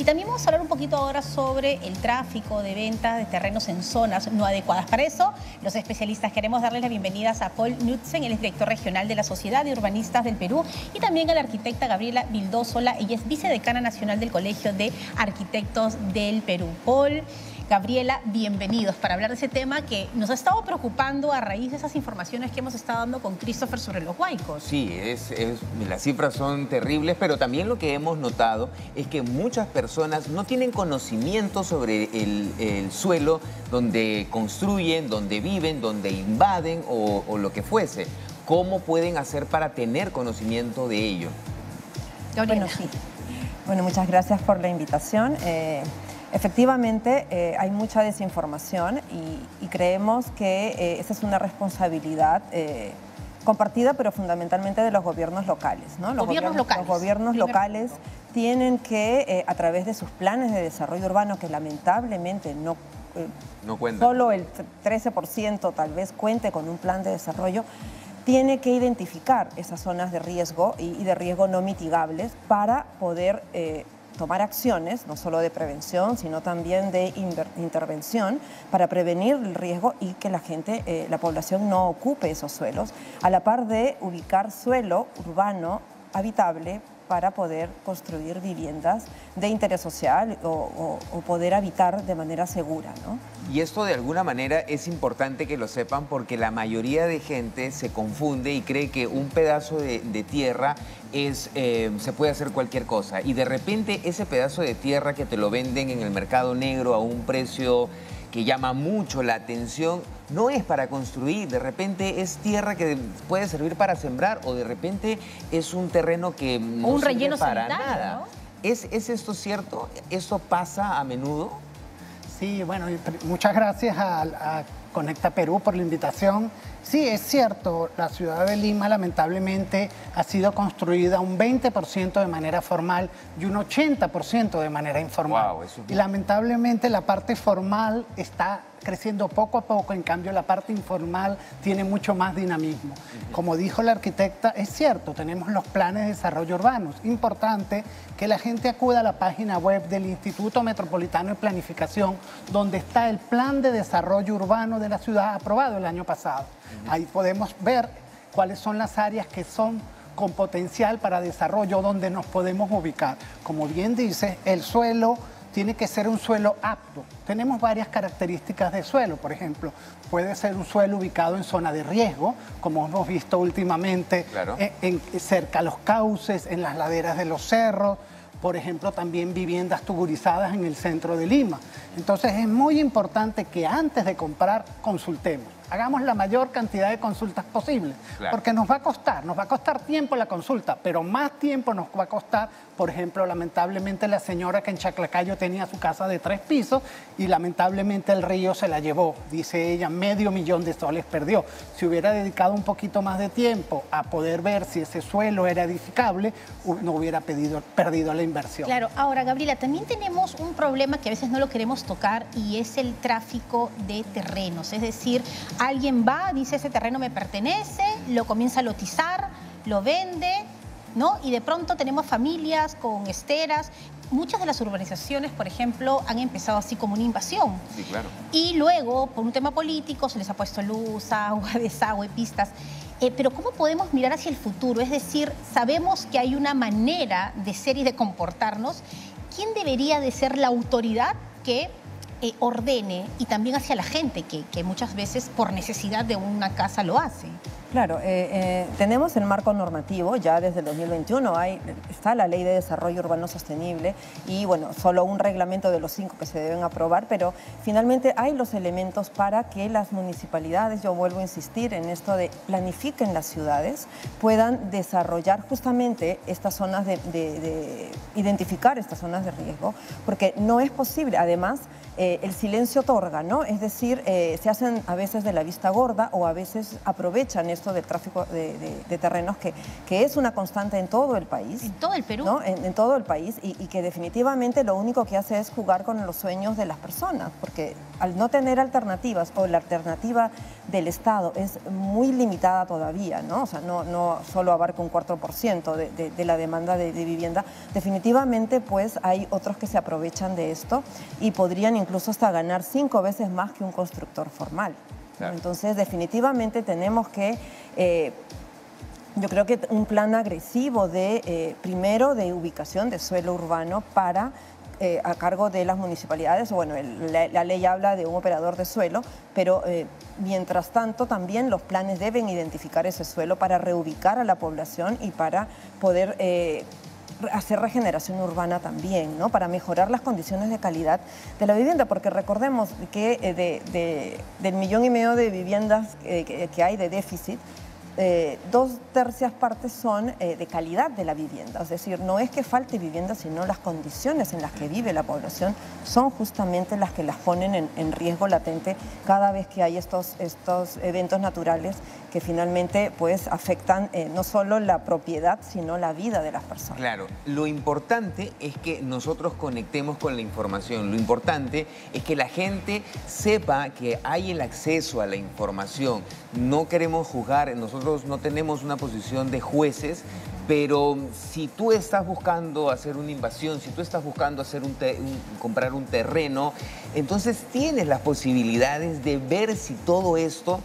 Y también vamos a hablar un poquito ahora sobre el tráfico de venta de terrenos en zonas no adecuadas. Para eso, los especialistas queremos darles las bienvenidas a Paul Knudsen, el director regional de la Sociedad de Urbanistas del Perú, y también a la arquitecta Gabriela Vildósola. Ella es vicedecana nacional del Colegio de Arquitectos del Perú. Paul, Gabriela, bienvenidos para hablar de ese tema que nos ha estado preocupando a raíz de esas informaciones que hemos estado dando con Christopher sobre los huaicos. Sí, las cifras son terribles, pero también lo que hemos notado es que muchas personas no tienen conocimiento sobre el suelo donde construyen, donde viven, donde invaden o lo que fuese. ¿Cómo pueden hacer para tener conocimiento de ello? Gabriela. Bueno, sí. Bueno, muchas gracias por la invitación. Efectivamente, hay mucha desinformación y creemos que esa es una responsabilidad compartida, pero fundamentalmente de los gobiernos locales, ¿no? Los gobiernos locales tienen que, a través de sus planes de desarrollo urbano, que lamentablemente no cuentan, solo el 13% tal vez cuente con un plan de desarrollo, tiene que identificar esas zonas de riesgo y de riesgo no mitigables para poder tomar acciones, no solo de prevención, sino también de intervención para prevenir el riesgo y que la gente, la población no ocupe esos suelos, a la par de ubicar suelo urbano habitable para poder construir viviendas de interés social o poder habitar de manera segura, ¿no? Y esto de alguna manera es importante que lo sepan porque la mayoría de gente se confunde y cree que un pedazo de tierra se puede hacer cualquier cosa. Y de repente ese pedazo de tierra que te lo venden en el mercado negro a un precio que llama mucho la atención, no es para construir, de repente es tierra que puede servir para sembrar o de repente es un terreno que no un sirve relleno para sanitario, nada. ¿no? ¿Es esto cierto? ¿Esto pasa a menudo? Sí, bueno, muchas gracias a Conecta Perú por la invitación. Sí, es cierto, la ciudad de Lima lamentablemente ha sido construida un 20% de manera formal y un 80% de manera informal. Wow, eso es y lamentablemente la parte formal está creciendo poco a poco, en cambio la parte informal tiene mucho más dinamismo. Como dijo la arquitecta, es cierto, tenemos los planes de desarrollo urbano. Es importante que la gente acuda a la página web del Instituto Metropolitano de Planificación, donde está el plan de desarrollo urbano de la ciudad aprobado el año pasado. Ahí podemos ver cuáles son las áreas que son con potencial para desarrollo, donde nos podemos ubicar. Como bien dice, el suelo tiene que ser un suelo apto. Tenemos varias características de suelo, por ejemplo, puede ser un suelo ubicado en zona de riesgo, como hemos visto últimamente, claro, cerca a los cauces, en las laderas de los cerros, por ejemplo, también viviendas tuburizadas en el centro de Lima. Entonces es muy importante que antes de comprar consultemos. Hagamos la mayor cantidad de consultas posible, claro, porque nos va a costar tiempo la consulta, pero más tiempo nos va a costar, por ejemplo, lamentablemente la señora que en Chaclacayo tenía su casa de 3 pisos y lamentablemente el río se la llevó, dice ella, $500,000 perdió. Si hubiera dedicado un poquito más de tiempo a poder ver si ese suelo era edificable, no hubiera perdido la inversión. Claro, ahora Gabriela, también tenemos un problema que a veces no lo queremos tocar y es el tráfico de terrenos, es decir, alguien va, dice ese terreno me pertenece, lo comienza a lotizar, lo vende, ¿no? Y de pronto tenemos familias con esteras. Muchas de las urbanizaciones, por ejemplo, han empezado así como una invasión. Sí, claro. Y luego, por un tema político, se les ha puesto luz, agua, desagüe, pistas. Pero ¿cómo podemos mirar hacia el futuro? Es decir, sabemos que hay una manera de ser y de comportarnos. ¿Quién debería de ser la autoridad que ordene y también hacia la gente que muchas veces por necesidad de una casa lo hace? Claro, tenemos el marco normativo, ya desde el 2021 está la Ley de Desarrollo Urbano Sostenible y bueno, solo un reglamento de los 5 que se deben aprobar, pero finalmente hay los elementos para que las municipalidades, yo vuelvo a insistir en esto de planifiquen las ciudades, puedan desarrollar justamente estas zonas identificar estas zonas de riesgo, porque no es posible, además, el silencio otorga, ¿no? Es decir, se hacen a veces de la vista gorda o a veces aprovechan esto del tráfico de terrenos, que es una constante en todo el país. En todo el Perú. ¿No? En todo el país y que definitivamente lo único que hace es jugar con los sueños de las personas, porque al no tener alternativas o la alternativa del Estado es muy limitada todavía, ¿no? O sea, no solo abarca un 4% de la demanda de vivienda, definitivamente pues hay otros que se aprovechan de esto y podrían incluso hasta ganar 5 veces más que un constructor formal. Claro. Entonces, definitivamente tenemos que, yo creo que un plan agresivo primero de ubicación de suelo urbano para a cargo de las municipalidades. Bueno, la ley habla de un operador de suelo, pero mientras tanto también los planes deben identificar ese suelo para reubicar a la población y para poder hacer regeneración urbana también, ¿no? Para mejorar las condiciones de calidad de la vivienda, porque recordemos que del 1,5 millones de viviendas que hay de déficit, 2/3 partes son de calidad de la vivienda, es decir, no es que falte vivienda, sino las condiciones en las que vive la población son justamente las que las ponen en riesgo latente cada vez que hay estos eventos naturales que finalmente pues afectan no solo la propiedad, sino la vida de las personas. Claro, lo importante es que nosotros conectemos con la información, lo importante es que la gente sepa que hay el acceso a la información. No queremos juzgar, nosotros no tenemos una posición de jueces, pero si tú estás buscando hacer una invasión, si tú estás buscando hacer comprar un terreno, entonces tienes las posibilidades de ver si todo esto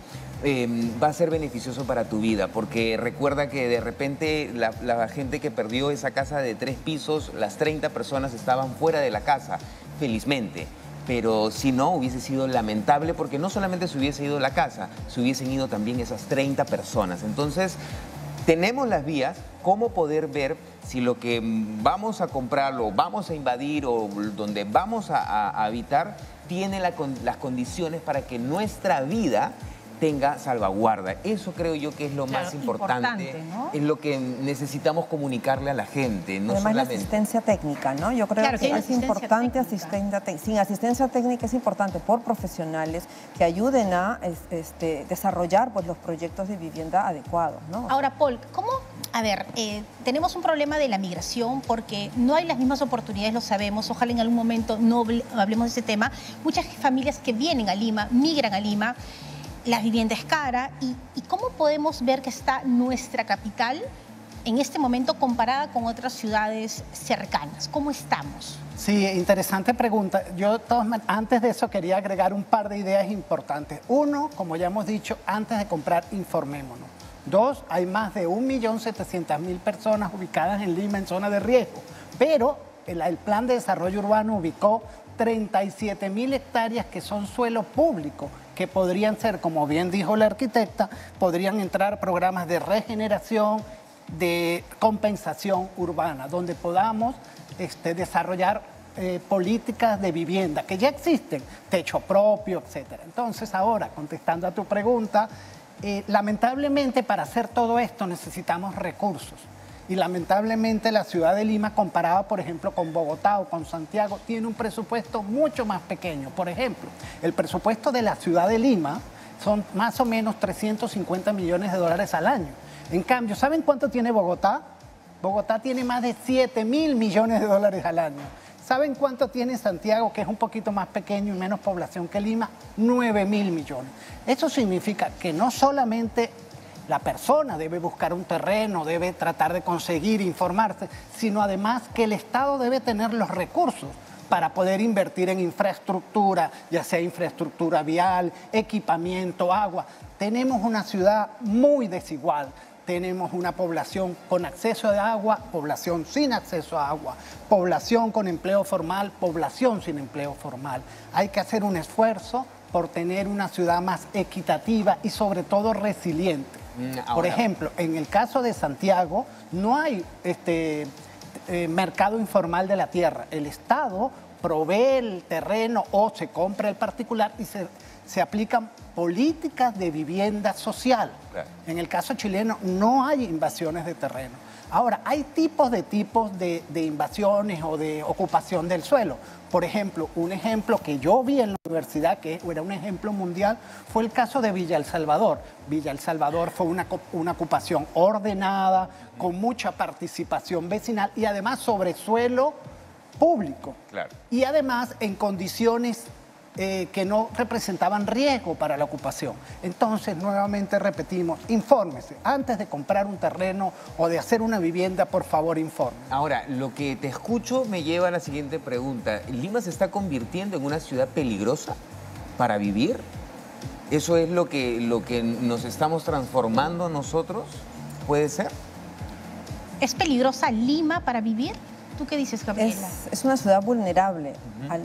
va a ser beneficioso para tu vida, porque recuerda que de repente la gente que perdió esa casa de 3 pisos, las 30 personas estaban fuera de la casa, felizmente. Pero si no, hubiese sido lamentable porque no solamente se hubiese ido la casa, se hubiesen ido también esas 30 personas. Entonces, tenemos las vías, cómo poder ver si lo que vamos a comprar, o vamos a invadir o donde vamos a habitar, tiene las condiciones para que nuestra vida tenga salvaguarda. Eso creo yo que es lo más importante, ¿no? Es lo que necesitamos comunicarle a la gente. No Además solamente la asistencia técnica, ¿no? Yo creo que es importante sin asistencia técnica es importante por profesionales que ayuden a desarrollar pues, los proyectos de vivienda adecuados, ¿no? Ahora, Paul, ¿cómo? A ver, tenemos un problema de la migración porque no hay las mismas oportunidades, lo sabemos. Ojalá en algún momento no hablemos de ese tema. Muchas familias que vienen a Lima, migran a Lima. La vivienda es cara y ¿cómo podemos ver que está nuestra capital en este momento comparada con otras ciudades cercanas? ¿Cómo estamos? Sí, interesante pregunta. Yo antes de eso quería agregar un par de ideas importantes. Uno, como ya hemos dicho, antes de comprar, informémonos. 2, hay más de 1.700.000 personas ubicadas en Lima en zona de riesgo, pero el plan de desarrollo urbano ubicó 37.000 hectáreas que son suelo público, que podrían ser, como bien dijo la arquitecta, podrían entrar programas de regeneración, de compensación urbana, donde podamos desarrollar políticas de vivienda que ya existen, techo propio, etc. Entonces, ahora, contestando a tu pregunta, lamentablemente para hacer todo esto necesitamos recursos. Y lamentablemente la ciudad de Lima, comparada por ejemplo con Bogotá o con Santiago, tiene un presupuesto mucho más pequeño. Por ejemplo, el presupuesto de la ciudad de Lima son más o menos 350 millones de dólares al año. En cambio, ¿saben cuánto tiene Bogotá? Bogotá tiene más de 7.000 millones de dólares al año. ¿Saben cuánto tiene Santiago, que es un poquito más pequeño y menos población que Lima? 9.000 millones. Eso significa que no solamente la persona debe buscar un terreno, debe tratar de conseguir, informarse, sino además que el Estado debe tener los recursos para poder invertir en infraestructura, ya sea infraestructura vial, equipamiento, agua. Tenemos una ciudad muy desigual. Tenemos una población con acceso a agua, población sin acceso a agua, población con empleo formal, población sin empleo formal. Hay que hacer un esfuerzo por tener una ciudad más equitativa y sobre todo resiliente. Por ejemplo, en el caso de Santiago no hay mercado informal de la tierra. El Estado provee el terreno o se compra el particular y se aplican políticas de vivienda social. Claro. En el caso chileno no hay invasiones de terreno. Ahora, hay tipos de invasiones o de ocupación del suelo. Por ejemplo, un ejemplo que yo vi en la universidad, que era un ejemplo mundial, fue el caso de Villa El Salvador. Villa El Salvador fue una ocupación ordenada, con mucha participación vecinal y además sobre suelo público. Claro. Y además en condiciones que no representaban riesgo para la ocupación. Entonces, nuevamente repetimos, infórmese. Antes de comprar un terreno o de hacer una vivienda, por favor, informe. Ahora, lo que te escucho me lleva a la siguiente pregunta. ¿Lima se está convirtiendo en una ciudad peligrosa para vivir? ¿Eso es lo que nos estamos transformando nosotros? ¿Puede ser? ¿Es peligrosa Lima para vivir? ¿Tú qué dices, Gabriela? Es una ciudad vulnerable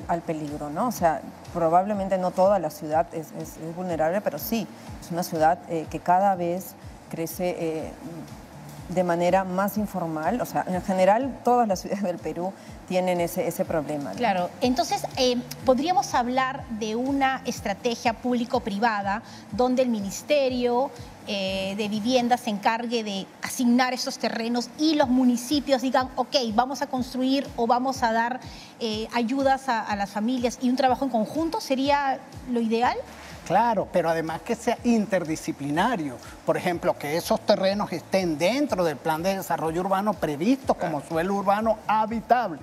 al peligro, ¿no? O sea, probablemente no toda la ciudad es vulnerable, pero sí, es una ciudad que cada vez crece de manera más informal. O sea, en general, todas las ciudades del Perú tienen ese problema, ¿no? Claro, entonces podríamos hablar de una estrategia público-privada donde el Ministerio de Vivienda se encargue de asignar esos terrenos y los municipios digan, ok, vamos a construir o vamos a dar ayudas a las familias y un trabajo en conjunto, ¿sería lo ideal? Claro, pero además que sea interdisciplinario. Por ejemplo, que esos terrenos estén dentro del plan de desarrollo urbano previsto como suelo urbano habitable.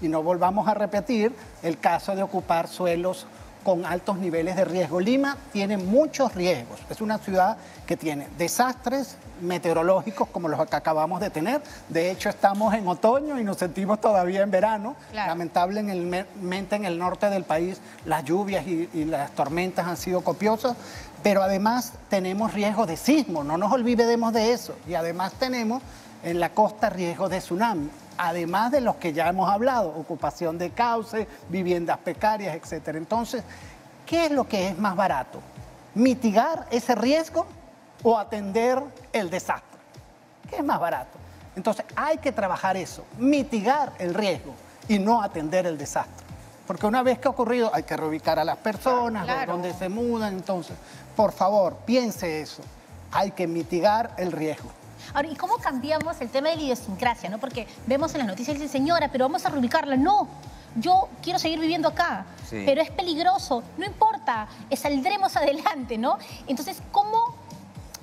Y no volvamos a repetir el caso de ocupar suelos con altos niveles de riesgo. Lima tiene muchos riesgos. Es una ciudad que tiene desastres meteorológicos como los que acabamos de tener. De hecho, estamos en otoño y nos sentimos todavía en verano. Claro. Lamentablemente en el norte del país las lluvias y las tormentas han sido copiosas, pero además tenemos riesgo de sismo, no nos olvidemos de eso. Y además tenemos en la costa riesgo de tsunami, además de los que ya hemos hablado, ocupación de cauces, viviendas precarias, etc. Entonces, ¿qué es lo que es más barato? ¿Mitigar ese riesgo o atender el desastre? ¿Qué es más barato? Entonces, hay que trabajar eso, mitigar el riesgo y no atender el desastre. Porque una vez que ha ocurrido, hay que reubicar a las personas, claro, ver dónde se mudan. Entonces, por favor, piense eso. Hay que mitigar el riesgo. Ahora, ¿y cómo cambiamos el tema de la idiosincrasia, no? Porque vemos en las noticias y dicen, señora, pero vamos a reubicarla. No, yo quiero seguir viviendo acá, sí, pero es peligroso. No importa, saldremos adelante, ¿no? Entonces, ¿cómo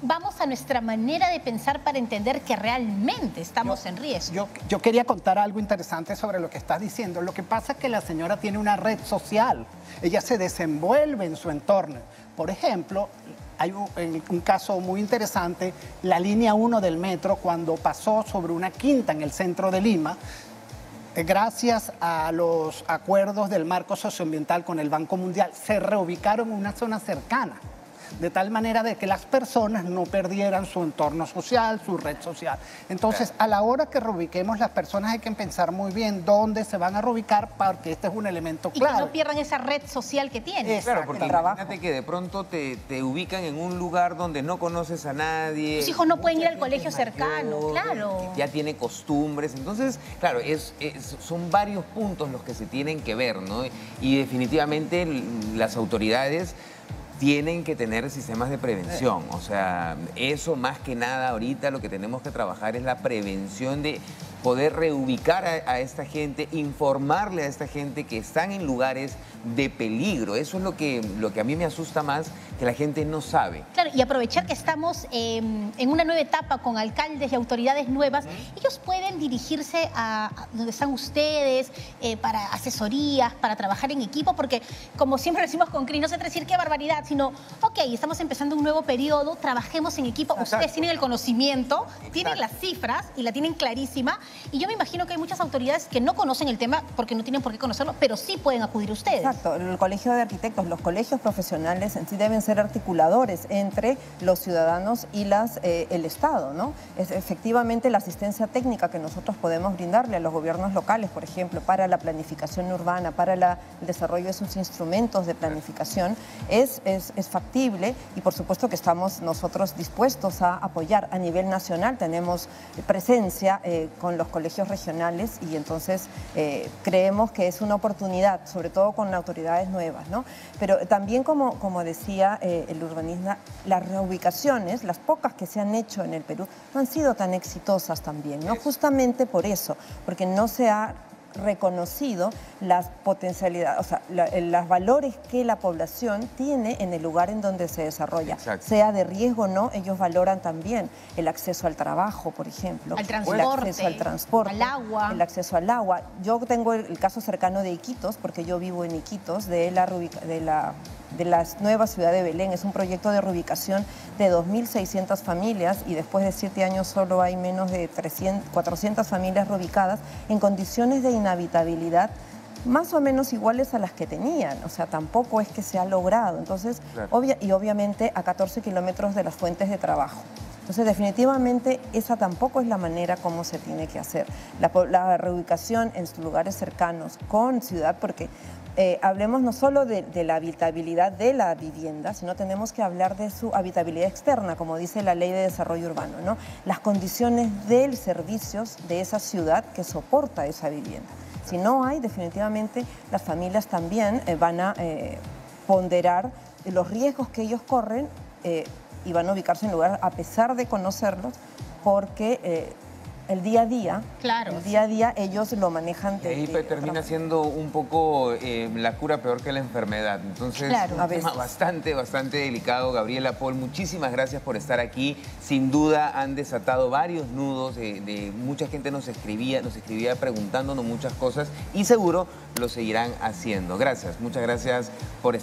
vamos a nuestra manera de pensar para entender que realmente estamos en riesgo? Yo quería contar algo interesante sobre lo que estás diciendo. Lo que pasa es que la señora tiene una red social. Ella se desenvuelve en su entorno. Por ejemplo, hay un caso muy interesante, la línea 1 del metro, cuando pasó sobre una quinta en el centro de Lima, gracias a los acuerdos del marco socioambiental con el Banco Mundial, se reubicaron en una zona cercana, de tal manera de que las personas no perdieran su entorno social, su red social. Entonces, a la hora que reubiquemos las personas hay que pensar muy bien dónde se van a reubicar, porque este es un elemento clave. Y que no pierdan esa red social que tienen. Claro, porque imagínate que de pronto te ubican en un lugar donde no conoces a nadie. Tus hijos no pueden ir al colegio cercano, claro. Ya tiene costumbres. Entonces, claro, son varios puntos los que se tienen que ver, ¿no? Y definitivamente las autoridades tienen que tener sistemas de prevención. O sea, eso más que nada ahorita lo que tenemos que trabajar es la prevención de poder reubicar a esta gente, informarle a esta gente que están en lugares de peligro. Eso es lo que a mí me asusta más, que la gente no sabe. Claro, y aprovechar que estamos en una nueva etapa con alcaldes y autoridades nuevas, ellos pueden dirigirse a donde están ustedes para asesorías, para trabajar en equipo, porque como siempre decimos con Cris, no se trata de decir qué barbaridad, sino, ok, estamos empezando un nuevo periodo, trabajemos en equipo. Exacto. Ustedes tienen el conocimiento, tienen las cifras y la tienen clarísima. Y yo me imagino que hay muchas autoridades que no conocen el tema porque no tienen por qué conocerlo, pero sí pueden acudir ustedes. Exacto. El Colegio de Arquitectos, los colegios profesionales en sí deben ser articuladores entre los ciudadanos y el Estado, ¿no? Es efectivamente la asistencia técnica que nosotros podemos brindarle a los gobiernos locales, por ejemplo, para la planificación urbana, para el desarrollo de sus instrumentos de planificación, es factible y por supuesto que estamos nosotros dispuestos a apoyar. A nivel nacional tenemos presencia con los los colegios regionales y entonces creemos que es una oportunidad, sobre todo con autoridades nuevas, ¿no? Pero también, como decía el urbanista, las reubicaciones, las pocas que se han hecho en el Perú, no han sido tan exitosas también, ¿no? Justamente por eso, porque no se ha reconocido las potencialidades, o sea, los valores que la población tiene en el lugar en donde se desarrolla. Exacto. Sea de riesgo o no, ellos valoran también el acceso al trabajo, por ejemplo. Al transporte. El acceso al transporte. Al agua. El acceso al agua. Yo tengo el caso cercano de Iquitos, porque yo vivo en Iquitos, de la nueva ciudad de Belén. Es un proyecto de reubicación de 2.600 familias y después de 7 años solo hay menos de 400 familias reubicadas en condiciones de inhabitabilidad más o menos iguales a las que tenían. O sea, tampoco es que se ha logrado. Entonces, claro. Obviamente a 14 kilómetros de las fuentes de trabajo. Entonces, definitivamente, esa tampoco es la manera como se tiene que hacer. La reubicación en lugares cercanos con ciudad, porque hablemos no solo de la habitabilidad de la vivienda, sino tenemos que hablar de su habitabilidad externa, como dice la Ley de Desarrollo Urbano, ¿no? Las condiciones de servicios de esa ciudad que soporta esa vivienda. Si no hay, definitivamente, las familias también van a ponderar los riesgos que ellos corren y van a ubicarse en lugares a pesar de conocerlos, porque el día a día, claro, el día a día ellos lo manejan. Y ahí termina siendo un poco la cura peor que la enfermedad. Entonces, claro, un tema bastante delicado. Gabriela, Paul, muchísimas gracias por estar aquí. Sin duda han desatado varios nudos. Mucha gente nos escribía preguntándonos muchas cosas y seguro lo seguirán haciendo. Gracias, muchas gracias por estar.